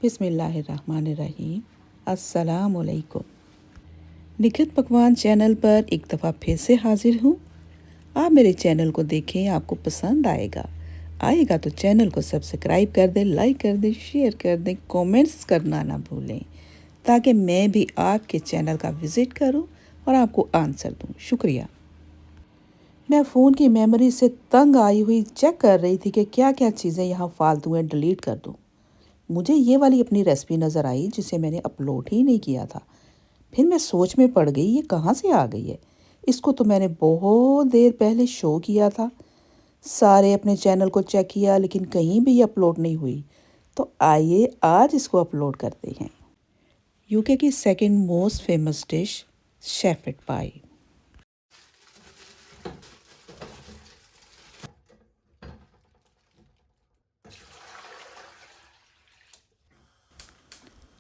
बिस्मिल्लाहिर्रहमानिर्रहीम। अस्सलामुअलैकुम। निखत पकवान चैनल पर एक दफ़ा फिर से हाजिर हूँ। आप मेरे चैनल को देखें, आपको पसंद आएगा तो चैनल को सब्सक्राइब कर दें, लाइक कर दें, शेयर कर दें, कमेंट्स करना ना भूलें, ताकि मैं भी आपके चैनल का विज़िट करूँ और आपको आंसर दूँ। शुक्रिया। मैं फ़ोन की मेमोरी से तंग आई हुई चेक कर रही थी कि क्या क्या चीज़ें यहाँ फालतू हैं, डिलीट कर दूँ। मुझे ये वाली अपनी रेसिपी नज़र आई जिसे मैंने अपलोड ही नहीं किया था। फिर मैं सोच में पड़ गई, ये कहाँ से आ गई है। इसको तो मैंने बहुत देर पहले शो किया था। सारे अपने चैनल को चेक किया लेकिन कहीं भी ये अपलोड नहीं हुई। तो आइए आज इसको अपलोड करते हैं। यूके की second most famous dish shepherd pie.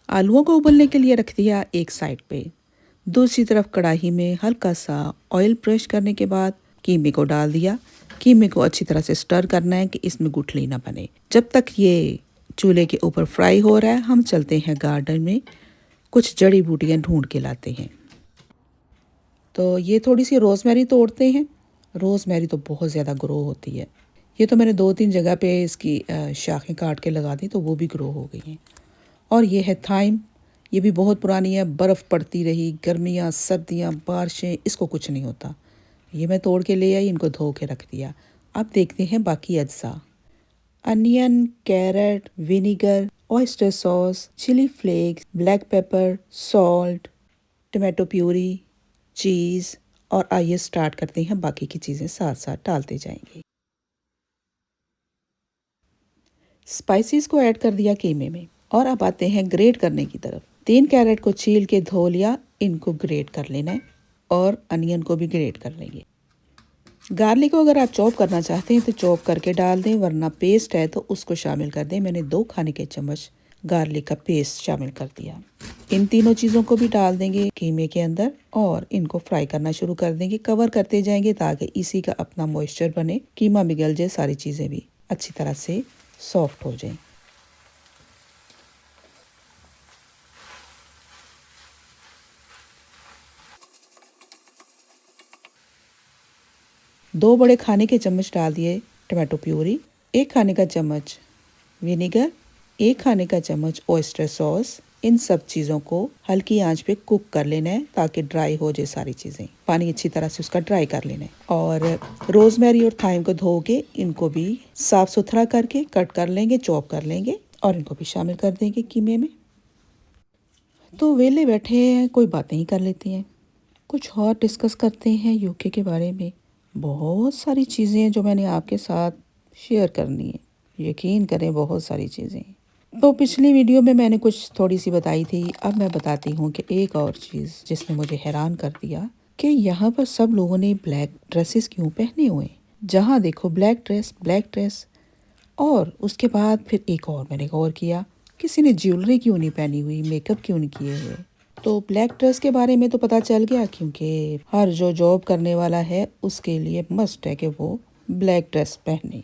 आलूओं को उबलने के लिए रख दिया एक साइड पे। दूसरी तरफ कढ़ाई में हल्का सा ऑयल ब्रश करने के बाद कीमे को डाल दिया। कीमे को अच्छी तरह से स्टर करना है कि इसमें गुठली ना बने। जब तक ये चूल्हे के ऊपर फ्राई हो रहा है, हम चलते हैं गार्डन में, कुछ जड़ी बूटियाँ ढूंढ के लाते हैं। तो ये थोड़ी सी रोज़मेरी तोड़ते हैं। रोज़मेरी तो बहुत ज़्यादा ग्रो होती है। ये तो मैंने 2-3 जगह पे इसकी शाखें काट के लगा दी तो वो भी ग्रो हो गई हैं। और ये है थाइम। ये भी बहुत पुरानी है, बर्फ़ पड़ती रही, गर्मियाँ सर्दियाँ बारिशें, इसको कुछ नहीं होता। ये मैं तोड़ के ले आई, इनको धो के रख दिया। अब देखते हैं बाकी अज्जा। Onion, carrot, vinegar, oyster sauce, chilli flakes, black pepper, salt, tomato puree, cheese. और आइए स्टार्ट करते हैं, बाकी की चीज़ें साथ साथ डालते जाएंगे। स्पाइसेस को ऐड कर दिया कीमे में और अब आते हैं ग्रेट करने की तरफ। 3 कैरेट को छील के धो लिया, इनको ग्रेट कर लेना है और अनियन को भी ग्रेट कर लेंगे। गार्लिक को अगर आप चॉप करना चाहते हैं तो चॉप करके डाल दें, वरना पेस्ट है तो उसको शामिल कर दें। मैंने 2 खाने के चम्मच गार्लिक का पेस्ट शामिल कर दिया। इन तीनों चीज़ों को भी डाल देंगे कीमे के अंदर और इनको फ्राई करना शुरू कर देंगे। कवर करते जाएंगे ताकि इसी का अपना मॉइस्चर बने, कीमा पिघल जाए, सारी चीज़ें भी अच्छी तरह से सॉफ्ट हो जाएं। दो बड़े खाने के चम्मच डाल दिए टमाटो प्यूरी, 1 खाने का चम्मच विनेगर, 1 खाने का चम्मच ऑयस्टर सॉस। इन सब चीज़ों को हल्की आंच पे कुक कर लेना है ताकि ड्राई हो जाए सारी चीज़ें। पानी अच्छी तरह से उसका ड्राई कर लेना है। और रोज़मेरी और थाइम को धो के इनको भी साफ़ सुथरा करके कट कर लेंगे, चॉप कर लेंगे और इनको भी शामिल कर देंगे कीमे में। तो वेले बैठे हैं, कोई बातें ही कर लेते हैं, कुछ और डिस्कस करते हैं यूके के बारे में। बहुत सारी चीज़ें हैं जो मैंने आपके साथ शेयर करनी है, यकीन करें बहुत सारी चीज़ें। तो पिछली वीडियो में मैंने कुछ थोड़ी सी बताई थी, अब मैं बताती हूँ कि एक और चीज़ जिसने मुझे हैरान कर दिया कि यहाँ पर सब लोगों ने ब्लैक ड्रेसेस क्यों पहने हुए हैं। जहाँ देखो ब्लैक ड्रेस। और उसके बाद फिर एक और मैंने गौर किया, किसी ने ज्वेलरी क्यों नहीं पहनी हुई, मेकअप क्यों नहीं किए हुए। तो ब्लैक ड्रेस के बारे में तो पता चल गया, क्योंकि हर जो जॉब करने वाला है उसके लिए मस्ट है कि वो ब्लैक ड्रेस पहने।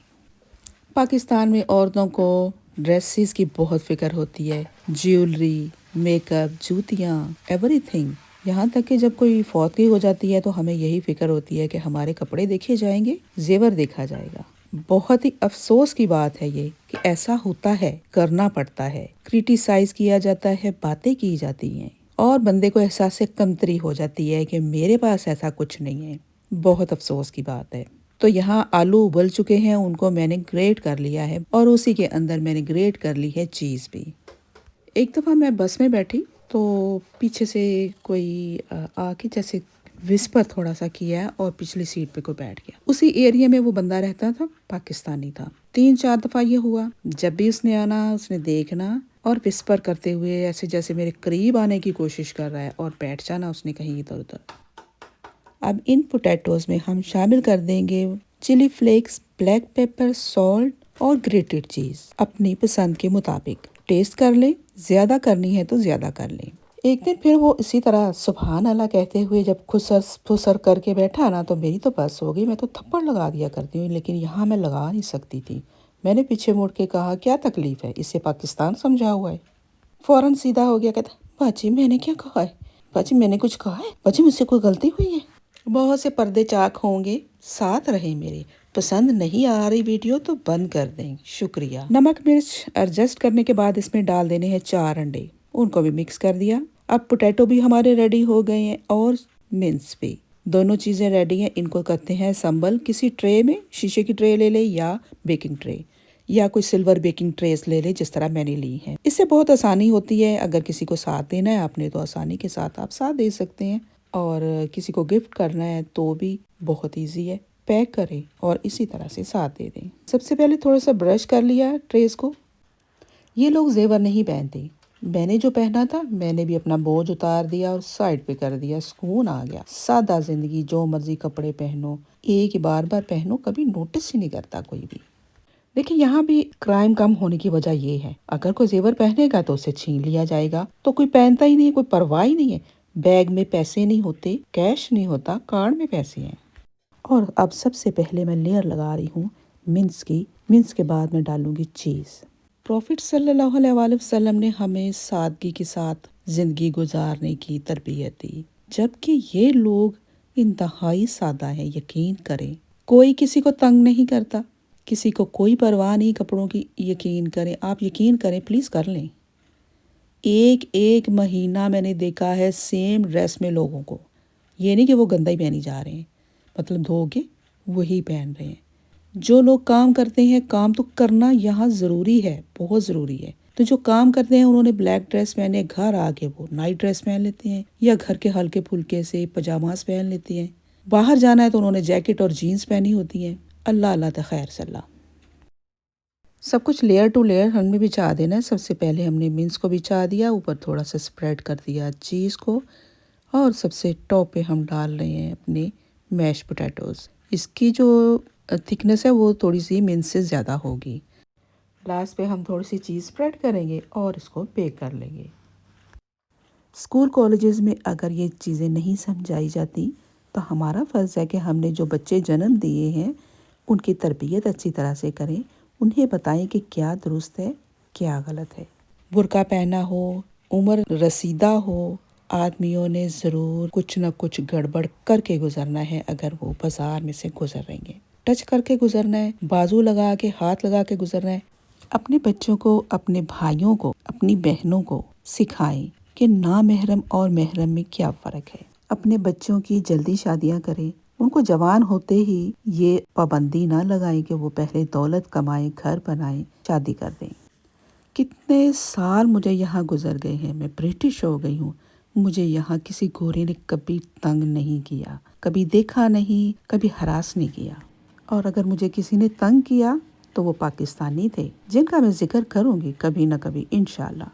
पाकिस्तान में औरतों को ड्रेसेस की बहुत फिक्र होती है, ज्वेलरी, मेकअप, जूतियाँ, एवरीथिंग। यहाँ तक कि जब कोई फौतगी हो जाती है तो हमें यही फिक्र होती है कि हमारे कपड़े देखे जाएंगे, जेवर देखा जाएगा। बहुत ही अफसोस की बात है ये कि ऐसा होता है, करना पड़ता है, क्रिटिसाइज किया जाता है, बातें की जाती हैं और बंदे को एहसास कमतरी हो जाती है कि मेरे पास ऐसा कुछ नहीं है। बहुत अफसोस की बात है। तो यहाँ आलू उबल चुके हैं, उनको मैंने ग्रेट कर लिया है और उसी के अंदर मैंने ग्रेट कर ली है चीज़ भी। एक दफ़ा मैं बस में बैठी तो पीछे से कोई आके जैसे विस्पर थोड़ा सा किया और पिछली सीट पे कोई बैठ गया। उसी एरिया में वो बंदा रहता था, पाकिस्तानी था। 3-4 दफ़ा ये हुआ। जब भी उसने आना, उसने देखना और विस्पर करते हुए ऐसे जैसे मेरे करीब आने की कोशिश कर रहा है और बैठ जाना उसने कहीं इधर उधर। अब इन पोटैटोज़ में हम शामिल कर देंगे chilli flakes, black pepper, salt और ग्रेटेड चीज़ अपनी पसंद के मुताबिक। टेस्ट कर लें, ज़्यादा करनी है तो ज़्यादा कर लें। एक दिन फिर वो इसी तरह सुभान अल्लाह कहते हुए जब खुसर फुसर करके बैठा ना, तो मेरी तो बस हो गई। मैं तो थप्पड़ लगा दिया करती हूँ, लेकिन यहाँ मैं लगा नहीं सकती थी। मैंने पीछे मुड़ के कहा, क्या तकलीफ़ है, इसे पाकिस्तान समझा हुआ है। फ़ौरन सीधा हो गया, कहता बाजी मैंने क्या कहा है, बाजी मैंने कुछ कहा है, बाजी मुझसे कोई गलती हुई है। बहुत से पर्दे चाक होंगे, साथ रहे मेरे। पसंद नहीं आ रही वीडियो तो बंद कर दें, शुक्रिया। नमक मिर्च एडजस्ट करने के बाद इसमें डाल देने हैं 4 अंडे, उनको भी मिक्स कर दिया। अब पोटैटो भी हमारे रेडी हो गए हैं और मिन्स भी, दोनों चीज़ें रेडी हैं। इनको करते हैं संबल, किसी ट्रे में, शीशे की ट्रे ले ले या बेकिंग ट्रे या कोई सिल्वर बेकिंग ट्रेस ले ले जिस तरह मैंने ली है। इससे बहुत आसानी होती है। अगर किसी को साथ देना है आपने तो आसानी के साथ आप साथ दे सकते हैं, और किसी को गिफ्ट करना है तो भी बहुत इजी है। पैक करें और इसी तरह से साथ दे दें। सबसे पहले थोड़ा सा ब्रश कर लिया ट्रेस को। ये लोग जेवर नहीं पहनते, मैंने जो पहना था मैंने भी अपना बोझ उतार दिया और साइड पे कर दिया। सुकून आ गया। सादा जिंदगी, जो मर्जी कपड़े पहनो, एक ही बार बार पहनो, कभी नोटिस ही नहीं करता कोई भी। देखिए यहाँ भी क्राइम कम होने की वजह ये है, अगर कोई जेवर पहनेगा तो उसे छीन लिया जाएगा, तो कोई पहनता ही नहीं, कोई परवाह ही नहीं है। बैग में पैसे नहीं होते, कैश नहीं होता, कार्ड में पैसे हैं। और अब सबसे पहले मैं लेयर लगा रही हूँ मिन्स की। मिन्स के बाद मैं डालूंगी चीज़। प्रॉफिट सल्लल्लाहु अलैहि वसल्लम ने हमें सादगी के साथ जिंदगी गुजारने की तरबियत दी, जबकि ये लोग इंतहाई सादा है। यकीन करें, कोई किसी को तंग नहीं करता, किसी को कोई परवाह नहीं कपड़ों की। यकीन करें, आप यकीन करें, प्लीज़ कर लें। एक एक महीना मैंने देखा है सेम ड्रेस में लोगों को। ये नहीं कि वो गंदा ही पहनी जा रहे हैं, मतलब धो के वही पहन रहे हैं। जो लोग काम करते हैं, काम तो करना यहाँ ज़रूरी है, बहुत ज़रूरी है। तो जो काम करते हैं उन्होंने ब्लैक ड्रेस पहने, घर आके वो नाइट ड्रेस पहन लेते हैं या घर के हल्के फुल्के से पजामास पहन लेते हैं। बाहर जाना है तो उन्होंने जैकेट और जीन्स पहनी होती है। अल्लाह अल्लाह तो खैर सल्ला। सब कुछ लेयर टू लेयर हमने बिछा देना है। सबसे पहले हमने मिन्स को बिछा दिया, ऊपर थोड़ा सा स्प्रेड कर दिया चीज़ को, और सबसे टॉप पे हम डाल रहे हैं अपने मैश पोटैटोज़। इसकी जो थिकनेस है वो थोड़ी सी मिन्स से ज़्यादा होगी। लास्ट पे हम थोड़ी सी चीज़ स्प्रेड करेंगे और इसको बेक कर लेंगे। स्कूल कॉलेजेस में अगर ये चीज़ें नहीं समझाई जाती तो हमारा फ़र्ज़ है कि हमने जो बच्चे जन्म दिए हैं उनकी तरबियत अच्छी तरह से करें, उन्हें बताएं कि क्या दुरुस्त है क्या गलत है। बुर्का पहना हो, उम्र रसीदा हो, आदमियों ने ज़रूर कुछ न कुछ गड़बड़ करके गुजरना है। अगर वो बाजार में से गुजर रही हैं, टच करके गुजरना है, बाजू लगा के, हाथ लगा के गुजरना है। अपने बच्चों को, अपने भाइयों को, अपनी बहनों को सिखाएं कि नामहरम और महरम में क्या फ़र्क है। अपने बच्चों की जल्दी शादियां करें, उनको जवान होते ही ये पाबंदी ना लगाएं कि वो पहले दौलत कमाएं, घर बनाएं, शादी कर दें। कितने साल मुझे यहाँ गुजर गए हैं, मैं ब्रिटिश हो गई हूँ, मुझे यहाँ किसी गोरे ने कभी तंग नहीं किया, कभी देखा नहीं, कभी हरास नहीं किया। और अगर मुझे किसी ने तंग किया तो वो पाकिस्तानी थे, जिनका मैं जिक्र करूँगी कभी ना कभी इंशाल्लाह।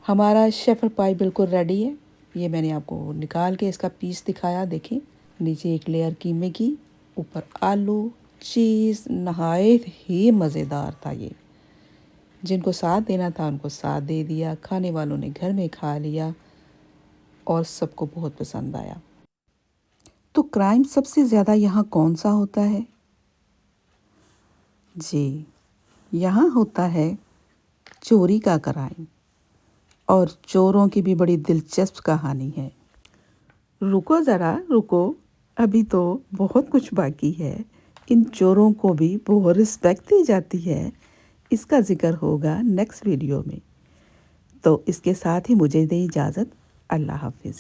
हमारा शेफर पाई बिल्कुल रेडी है। ये मैंने आपको निकाल के इसका पीस दिखाया, देखें। नीचे एक लेयर कीमे की, ऊपर आलू, चीज़, नहायत ही मज़ेदार था ये। जिनको साथ देना था उनको साथ दे दिया, खाने वालों ने घर में खा लिया और सबको बहुत पसंद आया। तो क्राइम सबसे ज़्यादा यहाँ कौन सा होता है? जी, यहाँ होता है चोरी का क्राइम, और चोरों की भी बड़ी दिलचस्प कहानी है। रुको ज़रा रुको, अभी तो बहुत कुछ बाकी है। इन चोरों को भी बहुत रिस्पेक्ट दी जाती है, इसका जिक्र होगा नेक्स्ट वीडियो में। तो इसके साथ ही मुझे दें इजाज़त। अल्लाह हाफिज़।